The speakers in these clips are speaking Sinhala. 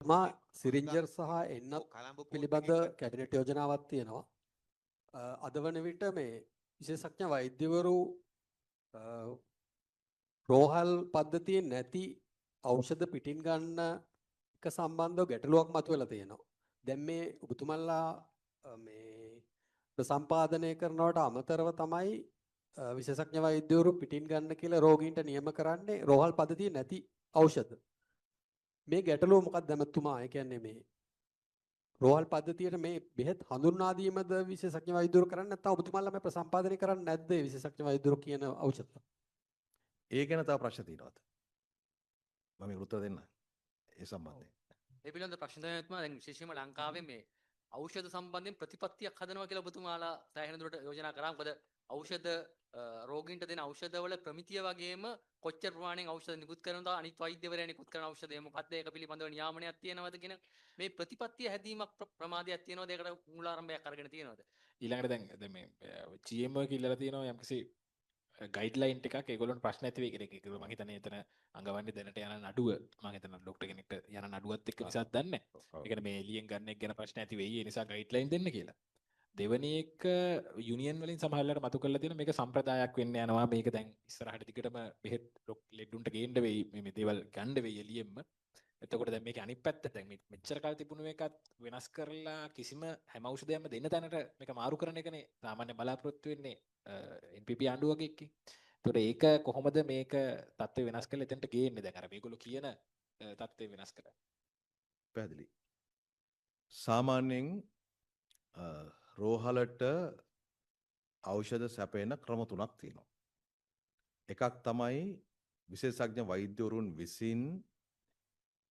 ඔබතුමා සිරින්ජර් සහ එන්නත් පිළිබඳ කැබිනට් යෝජනාවක් තියෙනවා. අද වන විට මේ විශේෂඥ වෛද්‍යවරු රෝහල් පද්ධතියෙන් නැති ඖෂධ පිටින් ගන්න එක සම්බන්ධව ගැටලුවක් මතුවලා තියෙනවා. දැන් මේ ඔබතුමන්ලා මේ සම්පාදනය කරනවට අමතරව තමයි විශේෂඥ වෛද්‍යවරු පිටින් ගන්න කියලා රෝගීන්ට නියම කරන්නේ රෝහල් පද්ධතිය නැති ඖෂධ. මේ ගැටලුව මොකක්ද දැමතුමා? ඒ කියන්නේ මේ රෝහල් පද්ධතියට මේ බෙහෙත් හඳුන්වා දීමද විශේෂඥ වෛද්‍යවරු කරන්නේ නැත්නම් ඔබතුමාලා මේ ප්‍රසම්පාදනය කරන්නේ නැද්ද විශේෂඥ වෛද්‍යවරු කියන ඖෂධ? ඒ ගැන තව ප්‍රශ්න තියෙනවද? මම ඒක උත්තර දෙන්න. ඒ සම්බන්ධයෙන්. ඒ පිළිබඳ ප්‍රශ්න දෙන්නෙත්ම දැන් විශේෂයෙන්ම ලංකාවේ මේ ඖෂධ සම්බන්ධයෙන් ප්‍රතිපත්තියක් හදනවා කියලා ඔබතුමාලා සෑහෙන දුරට යෝජනා කරා. මොකද ඖෂධ රෝගීන්ට දෙන ඖෂධවල ප්‍රමිතිය වගේම කොච්චර ප්‍රමාණයෙන් ඖෂධ නිකුත් කරනවද අනිත් වෛද්‍යවරයා නිකුත් කරන ඖෂධය මොකක්ද ඒක පිළිබඳව නියාමනයක් තියෙනවද කියන මේ ප්‍රතිපත්තිය හැදීමක් ප්‍රමාදයක් තියෙනවද ඒකට මූලාරම්භයක් අරගෙන තියෙනවද ඊළඟට දැන් මේ GM එක ඉල්ලලා තියෙනවා යම්කිසි ගයිඩ්ලයින් එකක් ඒගොල්ලොන්ට ප්‍රශ්න ඇති වෙයි කියන එක. මම හිතන්නේ එතන අංගවන්නේ දැනට යන නඩුව මම හිතනවා ડોක්ටර් කෙනෙක්ට යන නඩුවත් එක්ක නිසාත් දන්නේ නැහැ. ඒ කියන්නේ මේ එලියෙන් ගන්න එක ගැන ප්‍රශ්න ඇති වෙයි. ඒ නිසා ගයිඩ්ලයින් දෙන්න කියලා. දෙවැනි එක යුනියන් වලින් සමහරවල්ලාට මතු කරලා තියෙන මේක සම්ප්‍රදායක් වෙන්න යනවා. මේක දැන් ඉස්සරහට දිගටම බෙහෙත් ලෙඩුන්ට ගේන්න වෙයි. මේ දේවල් ගන්න වෙයි එළියෙන්ම. එතකොට දැන් මේක අනිත් පැත්ත දැන් මෙච්චර කාල තිබුණු එකත් වෙනස් කරලා කිසිම හැම ඖෂධයක්ම දෙන්න තැනට මේක මාරු කරන එකනේ සාමාන්‍ය බලාපොරොත්තු වෙන්නේ NPP ආණ්ඩුව වගේ එකකින්. ඒතකොට ඒක කොහොමද මේක තත්ත්වය වෙනස් කරලා එතනට ගේන්නේ දැන් අර මේගොල්ලෝ කියන තත්ත්වය වෙනස් කරලා. පැහැදිලි. සාමාන්‍යයෙන් රෝහලට ඖෂධ සැපයන ක්‍රම තුනක් තියෙනවා. එකක් තමයි විශේෂඥ වෛද්‍යවරුන් විසින්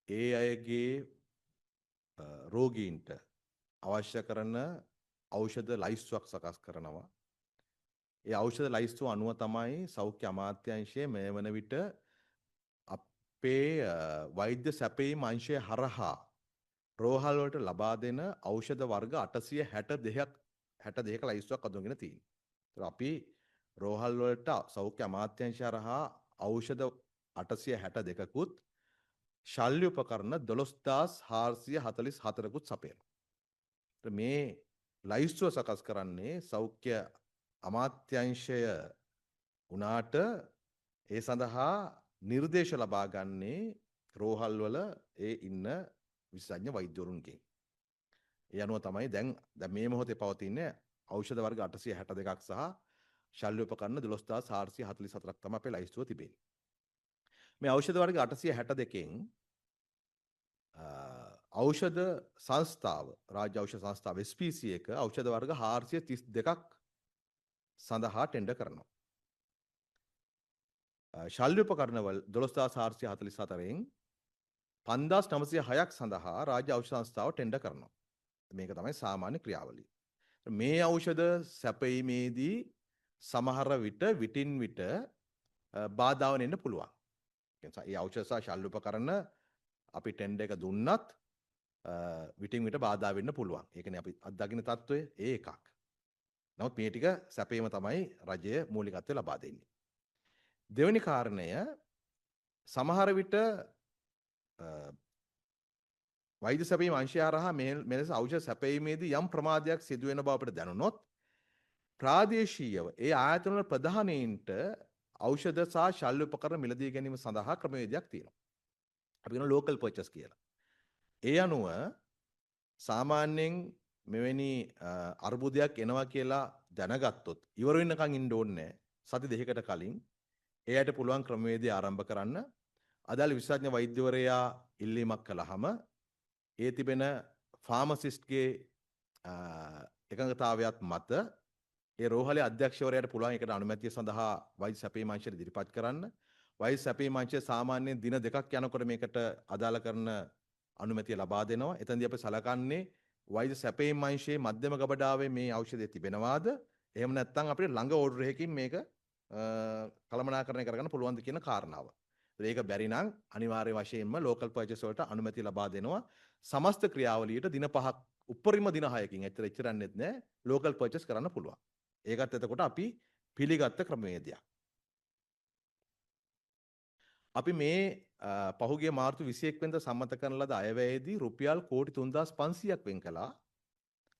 ඒ අයගේ රෝගීන්ට අවශ්‍ය කරන ඖෂධ ලයිස්තුවක් සකස් කරනවා. ඒ ඖෂධ ලයිස්තුව අනුව තමයි සෞඛ්‍ය අමාත්‍යාංශය මේ වන විට අපේ වෛද්‍ය සැපයීම් අංශය හරහා රෝහල් වලට ලබා දෙන ඖෂධ වර්ග 862ක ලයිස්තුවක් අඳුනගෙන තියෙනවා. ඒතර අපි රෝහල් වලට සෞඛ්‍ය අමාත්‍යාංශය හරහා ඖෂධ 862කුත් ශල්‍ය උපකරණ 12444කුත් සපයනවා. මේ ලයිස්තුව සකස් කරන්නේ සෞඛ්‍ය අමාත්‍යාංශය වුණාට ඒ සඳහා නිර්දේශ ලබා ගන්නේ රෝහල් වල ඒ ඉන්න විශේෂඥ වෛද්‍යවරුන්ගෙන්. ඒ අනුව තමයි දැන් මේ මොහොතේ පවතින ඖෂධ වර්ග 862ක් සහ ශල්‍ය උපකරණ 12444ක් තමයි අපේ ලයිස්තුව තිබෙන්නේ. මේ ඖෂධ වර්ග 862කින් ඖෂධ සංස්ථාව රාජ්‍ය ඖෂධ සංස්ථාව SPC එක ඖෂධ වර්ග 432ක් සඳහා ටෙන්ඩර් කරනවා. ශල්‍ය උපකරණ වල 12444න් 5906ක් සඳහා රාජ්‍ය ඖෂධ සංස්ථාව ටෙන්ඩර් කරනවා. මේක තමයි සාමාන්‍ය ක්‍රියාවලිය. මේ ඖෂධ සැපයීමේදී සමහර විටින් විට බාධාවන් එන්න පුළුවන්. ඒ ඖෂධ සහ ශල්‍ය උපකරණ අපි ටෙන්ඩර් එක දුන්නත් විටින් විට බාධා වෙන්න පුළුවන්. ඒ කියන්නේ අපි අත්දකින්න තත්ත්වය ඒ එකක්. නමුත් මේ ටික සැපයීම තමයි රජය මූලිකත්වය ලබා දෙන්නේ. දෙවෙනි කාරණය සමහර විට වෛද්‍ය සැපයීම අංශය හරහා මෙලෙස ඖෂධ සැපයීමේදී යම් ප්‍රමාදයක් සිදු වෙන බව අපිට දැනුනොත් ප්‍රාදේශීයව ඒ ආයතන වල ප්‍රධානීන්ට ඖෂධ සහ ශල්‍ය උපකරණ මිලදී ගැනීම සඳහා ක්‍රමවේදයක් තියෙනවා. අපි කියන ලෝකල් පර්චේස් කියලා. ඒ අනුව සාමාන්‍යයෙන් මෙවැනි අර්බුදයක් එනවා කියලා දැනගත්තොත් ඉවර වෙනකන් ඉන්න ඕනේ සති දෙකකට කලින් එයාට පුළුවන් ක්‍රමවේදය ආරම්භ කරන්න. අදාළ විශේෂඥ වෛද්‍යවරයා ඉල්ලීමක් කළාම ඒ තිබෙන ෆාමසිස්ට්ගේ එකඟතාවයත් මත ඒ රෝහලේ අධ්‍යක්ෂවරයාට පුළුවන් ඒකට අනුමැතිය සඳහා වෛද්‍ය සැපයීම අංශයට ඉදිරිපත් කරන්න. වෛද්‍ය සැපයීම අංශය සාමාන්‍යයෙන් දින දෙකක් යනකොට මේකට අදාළ කරන අනුමැතිය ලබා දෙනවා. එතනදී අපි සලකන්නේ වෛද්‍ය සැපයීම් අංශයේ මධ්‍යම ගබඩාවේ මේ ඖෂධය තිබෙනවාද? එහෙම නැත්නම් අපිට ළඟ ඕඩර් එකකින් මේක කළමනාකරණය කරගන්න පුළුවන්ද කියන කාරණාව. ඒක බැරි නම් අනිවාර්ය වශයෙන්ම ලෝකල් පර්චේස් වලට අනුමැතිය ලබා දෙනවා. සමස්ත ක්‍රියාවලියට දින 5ක් උපරිම දින 6කින් එච්චරන්නේත් නැහැ ලෝකල් පර්චේස් කරන්න පුළුවන්. ඒකත් එතකොට අපි පිළිගත්ත ක්‍රමවේදයක්. අපි මේ පහුගිය මාර්තු 21 වෙනිදා සම්මත කරන ලද අයවැයේදී රුපියල් කෝටි 3500ක් වෙන් කළා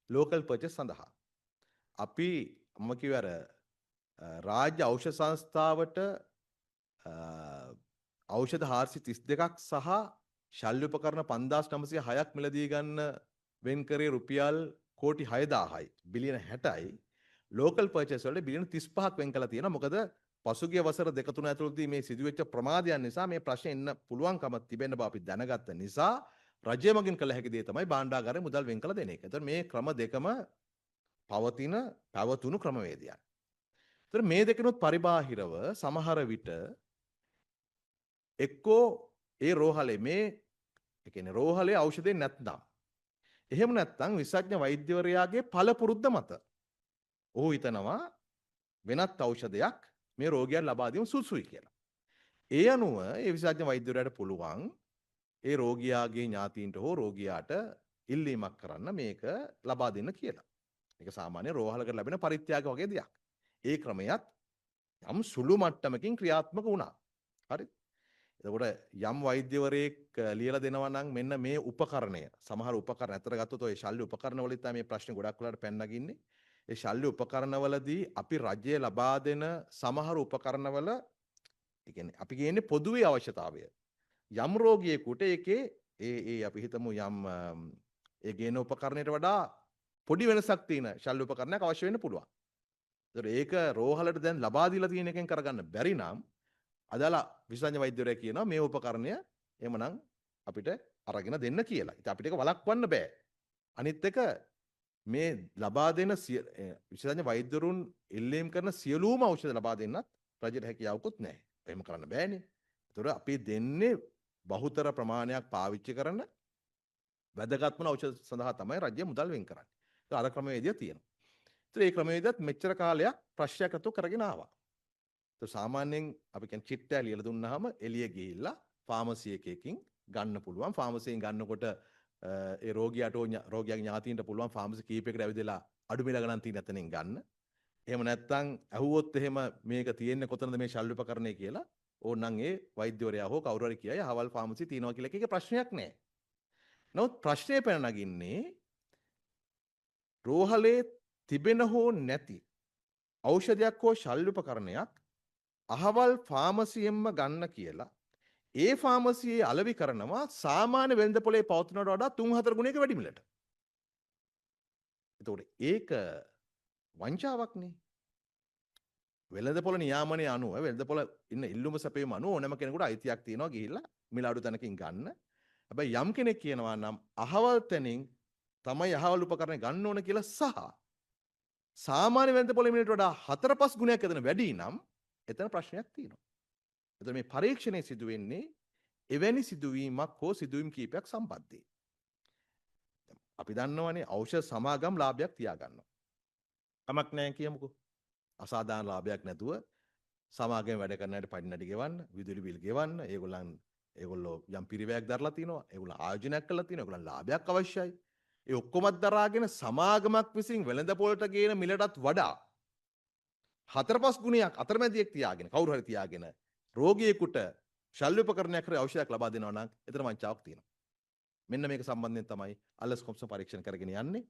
ලෝකල් පර්චේස් සඳහා. අපි මම කිව්ව අර රාජ්‍ය ඖෂධ සංස්ථාවට ඖෂධ 432ක් සහ ශල්‍ය උපකරණ 5906ක් මිලදී ගන්න වෙන් කරේ රුපියල් කෝටි 6000යි බිලියන 60යි. ලෝකල් පර්චේස් වලට බිලියන 35ක් වෙන් කළා තියෙනවා. මොකද පසුගිය වසර දෙක තුන ඇතුළතදී මේ සිදුවෙච්ච ප්‍රමාදයන් නිසා මේ ප්‍රශ්නේ එන්න පුළුවන්කම තිබෙන බව අපි දැනගත්ත නිසා රජය මගින් කළ හැකි දේ තමයි භාණ්ඩාගාරයේ මුදල් වෙන් කළ දෙන එක. එතකොට මේ ක්‍රම දෙකම පැවතුණු ක්‍රමවේදයන්. එතකොට මේ දෙකනොත් පරිබාහිරව සමහර විට එක්කෝ ඒ රෝහලේ මේ ඒ කියන්නේ රෝහලේ ඖෂධය නැත්නම් එහෙම නැත්නම් විශේෂඥ වෛද්‍යවරයාගේ පළපුරුද්ද මත ඔහු හිතනවා වෙනත් ඖෂධයක් මේ රෝගියාට ලබා දීම සුදුසුයි කියලා. ඒ අනුව ඒ විශේෂඥ වෛද්‍යවරයාට පුළුවන් ඒ රෝගියාගේ ඥාතීන්ට හෝ රෝගියාට ඉල්ලීමක් කරන්න මේක ලබා දෙන්න කියලා. මේක සාමාන්‍ය රෝහලකට ලැබෙන පරිත්‍යාග වගේ දෙයක්. ඒ ක්‍රමයක් යම් සුළු මට්ටමකින් ක්‍රියාත්මක වුණා. හරි. එතකොට යම් වෛද්‍යවරයෙක් ලියලා දෙනවා නම් මෙන්න මේ උපකරණය සමහර උපකරණ අතර ගත්තොත් ඔය ශල්‍ය උපකරණ වලින් තමයි මේ ප්‍රශ්නේ ගොඩක් වෙලාට පැන නගින්නේ. ඒ ශල්‍ය උපකරණවලදී අපි රජය ලබා දෙන සමහර උපකරණවල ඒ කියන්නේ අපි කියන්නේ පොදුවේ අවශ්‍යතාවය. යම් රෝගියෙකුට ඒකේ ඒ අපි හිතමු යම් ඒ ගේන උපකරණයට වඩා පොඩි වෙනසක් තියෙන ශල්‍ය උපකරණයක් අවශ්‍ය වෙන්න පුළුවන්. ඒතර ඒක රෝහලට දැන් ලබා දීලා තියෙන එකෙන් කරගන්න බැරි නම් අදාළ විශේෂඥ වෛද්‍යවරයා කියනවා මේ උපකරණය එහෙමනම් අපිට අරගෙන දෙන්න කියලා. ඉතින් අපිට ඒක වළක්වන්න බෑ. අනිත් එක මේ ලබා දෙන විශේෂඥ වෛද්‍යවරුන් ඉල්ලීම් කරන සියලුම ඖෂධ ලබා දෙන්නත් රජයට හැකියාවකුත් නැහැ. එහෙම කරන්න බෑනේ. ඒතර අපි දෙන්නේ බහුතර ප්‍රමාණයක් පාවිච්චි කරන වැදගත්ම ඖෂධ සඳහා තමයි රජය මුදල් වෙන් කරන්නේ. ඒක අර ක්‍රමවේදය තියෙනවා. ඒතර මේ ක්‍රමවේදයත් මෙච්චර කාලයක් ප්‍රශ්නයක් නැතුව කරගෙන ආවා. ඒතර සාමාන්‍යයෙන් අපි කියන්නේ චිට්ටය ලියලා දුන්නාම එළිය ගිහිල්ලා ෆාමසි එකකින් ගන්න පුළුවන්. ෆාමසියෙන් ගන්නකොට ඒ රෝගියාට රෝගියාගේ ඥාතීන්ට පුළුවන් ෆාමසි කීපයකට ඇවිදලා අඩු මිල ගණන් තියෙන එතනින් ගන්න. එහෙම නැත්නම් ඇහුවොත් එහෙම මේක තියෙන්නේ කොතනද මේ ශල්‍ය උපකරණය කියලා ඕනනම් ඒ වෛද්‍යවරයා හෝ කවුරු හරි කියයි අහවල් ෆාමසි තියෙනවා කියලා එකේ ප්‍රශ්නයක් නැහැ. නමුත් ප්‍රශ්නේ පැන නගින්නේ රෝහලේ තිබෙන හෝ නැති ඖෂධයක් හෝ ශල්‍ය උපකරණයක් අහවල් ෆාමසියෙන්ම ගන්න කියලා ඒ ෆාමසියේ අලෙවි කරනවා සාමාන්‍ය වෙළඳපොලේ පවතිනවට වඩා 3-4 ගුණයක වැඩි මිලට. එතකොට ඒක වංචාවක්නේ. වෙළඳපොළ නියාමනයේ අනුව වෙළඳපොළ ඉන්න ඉල්ලුම සැපයීම අනුව ඕනෑම කෙනෙකුට අයිතියක් තියෙනවා ගිහිල්ලා මිල අඩු තැනකින් ගන්න. හැබැයි යම් කෙනෙක් කියනවා නම් අහවල් තැනින් තමයි අහවල් උපකරණ ගන්න ඕන කියලා සහ සාමාන්‍ය වෙළඳපොළේ මිලට වඩා 4-5 ගුණයක් එතන වැඩි නම් එතන ප්‍රශ්නයක් තියෙනවා. එතකොට මේ පරීක්ෂණය සිදු වෙන්නේ එවැනි සිදුවීමක් හෝ සිදුවීම් කීපයක් සම්බන්ධයෙන්. අපි දන්නවනේ ඖෂධ සමාගම් ලාභයක් තියාගන්නවා. කමක් නැහැ කියමුකෝ. අසාධාරණ ලාභයක් නැතුව සමාගම වැඩ කරන අයට පඩි ගෙවන්න, විදුලි බිල් ගෙවන්න, ඒගොල්ලෝ යම් පිරිවැයක් දරලා තිනවා, ඒගොල්ලෝ ආයෝජනයක් කරලා තිනවා, ඒගොල්ලන් ලාභයක් අවශ්‍යයි. ඒ ඔක්කොමත් දරාගෙන සමාගමක් විසින් වෙළඳපොළට ගේන මිලටත් වඩා 4-5 ගුණයක් අතරමැදියක් තියාගෙන කවුරු හරි තියාගෙන රෝගියෙකුට ශල්‍ය උපකරණයක් හරි ඖෂධයක් ලබා දෙනවා නම් එතන වංචාවක් තියෙනවා. මෙන්න මේක සම්බන්ධයෙන් තමයි අලස් කොම්සම් පරීක්ෂණ කරගෙන යන්නේ.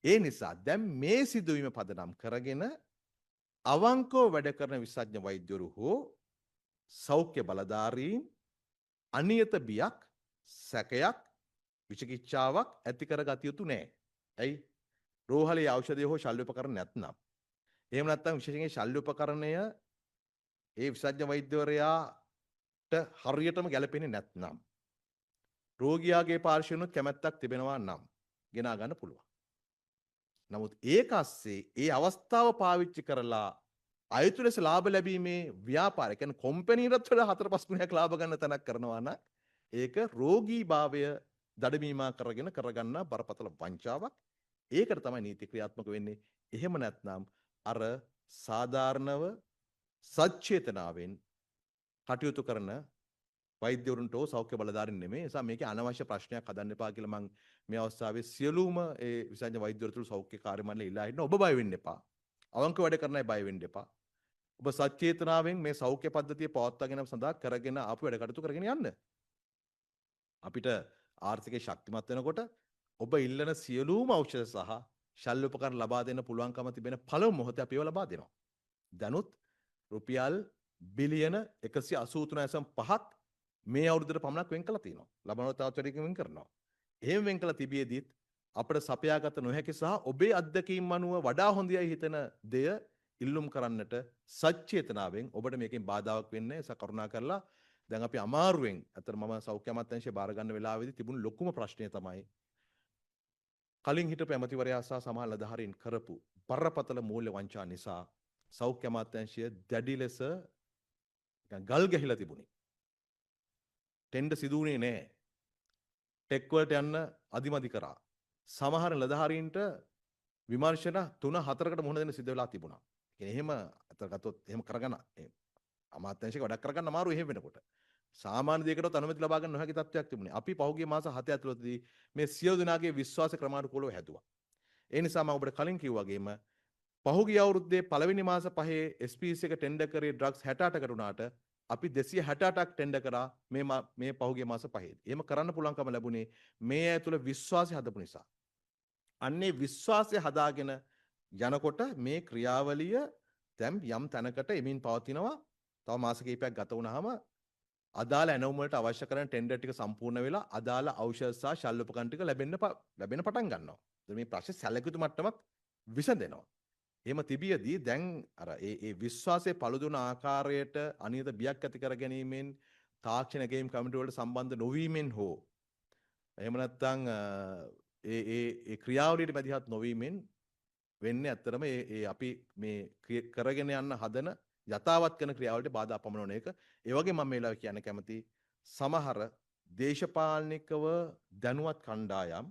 ඒ නිසා දැන් මේ සිදුවීම පදනම් කරගෙන අවංකව වැඩ කරන විශේෂඥ වෛද්‍යවරු හෝ සෞඛ්‍ය බලධාරීන් අනියත බියක් සැකයක් විචිකිච්ඡාවක් ඇති කරගත යුතු නෑ. ඇයි? රෝහලේ ඖෂධය හෝ ශල්‍ය උපකරණ නැත්නම්. එහෙම නැත්නම් විශේෂයෙන් ශල්‍ය උපකරණය ඒ විශේෂඥ වෛද්‍යවරයාට හරියටම ගැලපෙන්නේ නැත්නම් රෝගියාගේ පාර්ශ්වයෙන්ුත් කැමැත්තක් තිබෙනවා නම් ගෙනා ගන්න පුළුවන්. නමුත් ඒක ASCII ඒ අවස්ථාව පාවිච්චි කරලා අයුතු ලෙස ලාභ ලැබීමේ ව්‍යාපාරය කියන්නේ කම්පැනිටත් වඩා 4-5 ගුණයක් ලාභ ගන්න තැනක් කරනවා නම් ඒක රෝගී භාවය දඩමීමා කරගෙන කරගන්න බරපතල වංචාවක්. ඒකට තමයි නීති ක්‍රියාත්මක වෙන්නේ. එහෙම නැත්නම් අර සාධාරණව සච්චේතනාවෙන් කටයුතු කරන වෛද්‍යවරුන්ට සෞඛ්‍ය බලධාරීන් නෙමෙයි. ඒ නිසා මේකේ අනවශ්‍ය ප්‍රශ්නයක් හදන්න එපා කියලා මම මේ අවස්ථාවේ සියලුම ඒ විශේෂඥ වෛද්‍යවරුන්ට සෞඛ්‍ය කාර්ය මණ්ඩලය ඉල්ලා හිටිනවා. ඔබ බය වෙන්න එපා. අවංක වැඩ කරන අය බය වෙන්න එපා. ඔබ සච්චේතනාවෙන් මේ සෞඛ්‍ය පද්ධතිය පවත්වාගෙන සඳහා කරගෙන ආපු වැඩ කටයුතු කරගෙන යන්න. අපිට ආර්ථිකය ශක්තිමත් වෙනකොට ඔබ ඉල්ලන සියලුම ඖෂධ සහ ශල්‍ය උපකරණ ලබා දෙන්න පුළුවන්කම තිබෙන පළමු මොහොතේ අපි ඒවා ලබා දෙනවා. දැනුත් රුපියල් බිලියන 183.5ක් මේ අවුරුද්දට පමණක් වෙන් කළා තියෙනවා. ලබනවා තවත් වැඩිකින් වෙන් කරනවා. එහෙම වෙන් කළ තිබියදීත් අපිට සපයාගත නොහැකි සහ ඔබේ අත්දැකීම් අනුව වඩා හොඳයි හිතන දෙය ඉල්ලුම් කරන්නට සච්චේතනාවෙන් ඔබට මේකෙන් බාධාවක් වෙන්නේ නැහැ. කරුණා කරලා දැන් අපි අමාරුවෙන් අතර මම සෞඛ්‍ය අමාත්‍යාංශයේ බාර ගන්න වෙලාවේදී තිබුණු ලොකුම ප්‍රශ්නය තමයි කලින් හිටපු ඇමතිවරයා සහ සමහර නිලධාරීන් කරපු බරපතල මූල්‍ය වංචා නිසා සෞඛ්‍ය අමාත්‍යාංශය දැඩි ලෙස ගල් ගැහිලා තිබුණේ. ටෙන්ඩර් සිදු වුණේ නැහැ. ටෙක් වලට යන්න අදිමදි කරා. සමහර නිලධාරීන්ට විමර්ශන 3-4කට මුහුණ දෙන්න සිද්ධ වෙලා තිබුණා. කියන්නේ එහෙම අතර ගත්තොත් එහෙම කරගන්න අමාත්‍යාංශයක වැඩක් කරගන්න අමාරු එහෙම වෙනකොට. සාමාන්‍ය දෙයකටවත් අනුමැති ලබා ගන්න නොහැකි තත්ත්වයක් තිබුණේ. අපි පහුගිය මාස 7 ඇතුළතදී මේ සියලු දෙනාගේ විශ්වාස ක්‍රමානුකූලව හැදුවා. ඒ නිසා මම ඔබට කලින් කිව්වා වගේම පහුගිය අවුරුද්දේ පළවෙනි මාස 5 SPC එක ටෙන්ඩර් කරේ ඩ්‍රග්ස් 68කට උනාට අපි 268ක් ටෙන්ඩර් කරා මේ පහුගිය මාස 5. එහෙම කරන්න පුළුවන්කම ලැබුණේ මේ ඇය තුළ විශ්වාසය හදපු නිසා. අන්නේ විශ්වාසය හදාගෙන යනකොට මේ ක්‍රියාවලිය දැන් යම් තැනකට එමින් පවතිනවා. තව මාස කිහිපයක් ගත වුණාම අදාළ ඇනවුම් වලට අවශ්‍ය කරන ටෙන්ඩර් ටික සම්පූර්ණ වෙලා අදාළ ඖෂධ සහ ශල්‍ය උපකරණ ටික ලැබෙන්න පටන් ගන්නවා. දැන් මේ ප්‍රශ්නේ සැලකියුතු මට්ටමක් විසඳෙනවා. එහෙම තිබියදී දැන් අර ඒ විශ්වාසයේ පළුදුන ආකාරයට අනියත බියක් ඇති කර ගැනීමෙන් තාක්ෂණ ගේම් කමිටුව වලට සම්බන්ධ නොවීමෙන් හෝ එහෙම නැත්නම් ඒ ක්‍රියාවලියට මැදිහත් නොවීමෙන් වෙන්නේ ඇත්තටම ඒ අපි මේ කරගෙන යන්න හදන යථාවත් කරන ක්‍රියාවලට බාධා පමනවන එක. ඒ වගේ මම මේ වෙලාවේ කියන්න කැමති සමහර දේශපාලනිකව දැනුවත් කණ්ඩායම්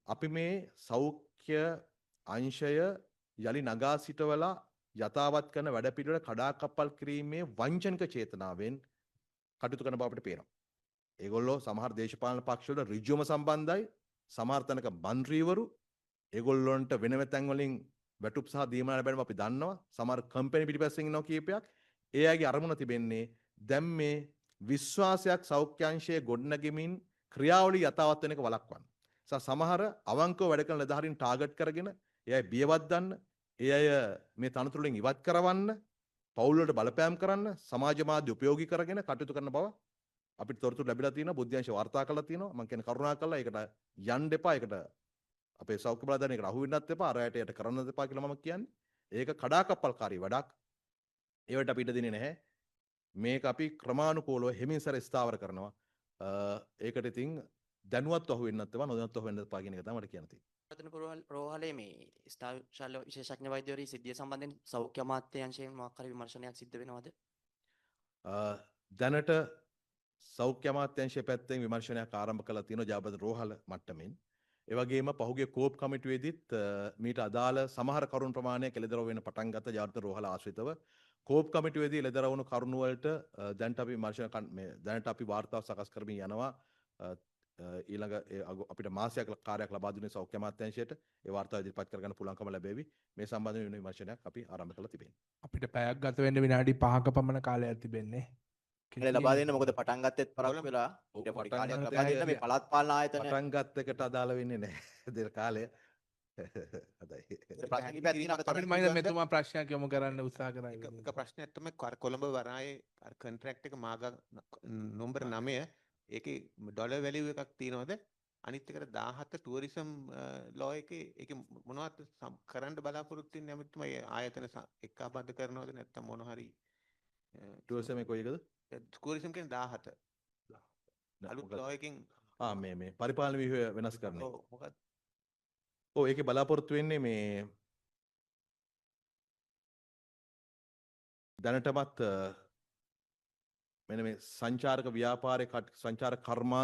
අපි මේ සෞඛ්‍ය අංශය යලි නගා සිටවලා යථාවත් කරන වැඩපිළිවෙල කඩාකප්පල් කිරීමේ වංචනික චේතනාවෙන් කටයුතු කරන බව අපිට පේනවා. ඒගොල්ලෝ සමහර දේශපාලන පක්ෂවල ඍජුවම සම්බන්ධයි. සමහර තැනක මන්ත්‍රීවරු ඒගොල්ලොන්ට වෙන තැන් වලින් වැටුප් සහ දීමන ලැබෙනව අපි දන්නවා. සමහර කම්පැනි පිටිපස්සෙන් ඉන්නවා කීපයක්. ඒ අයගේ අරමුණ තිබෙන්නේ දැන් මේ විශ්වාසයක් සෞඛ්‍ය අංශයේ ගොඩනැගෙමින් ක්‍රියාවලිය යථාවත් වෙන එක වළක්වන්න. සමහර අවංකව වැඩ කරන නිලධාරීන් ටාගට් කරගෙන ඒ අය බියවත් ගන්න, ඒ අය මේ තනතුරු වලින් ඉවත් කරවන්න, පවුල් වලට බලපෑම් කරන්න, සමාජ මාධ්‍ය උපයෝගී කරගෙන කටයුතු කරන බව අපිට තොරතුරු ලැබිලා තියෙනවා. බුද්ධ්‍යංශ වාර්තා කරලා තියෙනවා. මම කියන්නේ කරුණා කරලා ඒකට යන්න එපා. ඒකට අපේ සෞඛ්‍ය බලධාරීන්ට අහු වෙන්නත් එපා. අරයට යට කරන්නත් එපා කියලා මම කියන්නේ. ඒක කඩාකප්පල්කාරී වැඩක්. ඒවට අපිට දෙන්නේ නැහැ. මේක අපි ක්‍රමානුකූලව හිමින්සර ස්ථාවර කරනවා. ඒකට ඉතින් දැනුවත් අහු වෙන්නත් එපා, නොදැනුවත් අහු වෙන්නත් එපා කියන එක තමයි මට කියන්න තියෙන්නේ. රෝහලේ මේ ස්ථාවර විශේෂඥ වෛද්‍යවරයෙක් සිද්ධිය සම්බන්ධයෙන් සෞඛ්‍ය අමාත්‍යාංශයෙන් මොකක් හරි විමර්ශනයක් සිද්ධ වෙනවද? දැනට සෞඛ්‍ය අමාත්‍යාංශය පැත්තෙන් විමර්ශනයක් ආරම්භ කළා තියෙනවා ජාබද රෝහල මට්ටමින්. ඒ වගේම පහුගිය කෝප් කමිටුවේදීත් මීට අදාළ සමහර කරුණු ප්‍රමාණයක් එළදරව් වෙන පටන් ගත්ත ජාබද රෝහල ආශ්‍රිතව කෝප් කමිටුවේදී එළදරවුණු කරුණු වලට දැනට අපි විමර්ශන දැනට අපි වාර්තාව සකස් කරමින් යනවා. ඊළඟ අපිට මාසයක් කාර්යයක් ලබා දුන්නේ සෞඛ්‍ය අමාත්‍යාංශයට ඒ වාර්තාව ඉදිරිපත් කරගන්න පුළුවන්කම ලැබෙවි. මේ සම්බන්ධව වෙන විමර්ශනයක් අපි ආරම්භ කරලා තිබෙනවා. අපිට පැයක් ගත වෙන්න විනාඩි 5ක පමණ කාලයක් තිබෙන්නේ. ලබා දෙන්න මොකද පටන් ගත්තෙත් පරක් වෙලා ඊට පොඩි කාලයක් ලබා දෙන්න මේ පළාත් පාලන ආයතන පටන් ගත්ත එකට අදාළ වෙන්නේ නැහැ. දෙර කාලය. හොඳයි. ප්‍රශ්න කිහිපයක් තියෙනවා අපිට මම හිතන්නේ මෙතුමා ප්‍රශ්නයක් යොමු කරන්න උත්සාහ කරා. එක ප්‍රශ්නයක් තමයි කොළඹ වරායේ අර කොන්ට්‍රැක්ට් එක මාගා නම්බර් 9 ඒකේ ඩොලර් වැලියු එකක් තියෙනවද? අනිත් එකට 17 ටුවරිසම් ලෝ එකේ ඒකේ මොනවද කරන්න බලාපොරොත්තු වෙන්නේ නැමෙතුමා ආයතන එක්කාබද්ධ කරනවද නැත්නම් මොන හරි ටුවරිසම් එක කොයිකද? ටුවරිසම් කියන්නේ 17 අලුත් ලෝ එකකින් මේ පරිපාලන ව්‍යුහය වෙනස් කරන්නේ. ඔව් මොකක්ද? ඔව් ඒකේ බලාපොරොත්තු වෙන්නේ මේ දැනටමත් මෙන්න මේ සංචාරක ව්‍යාපාරයේ සංචාරක කර්මාන්ත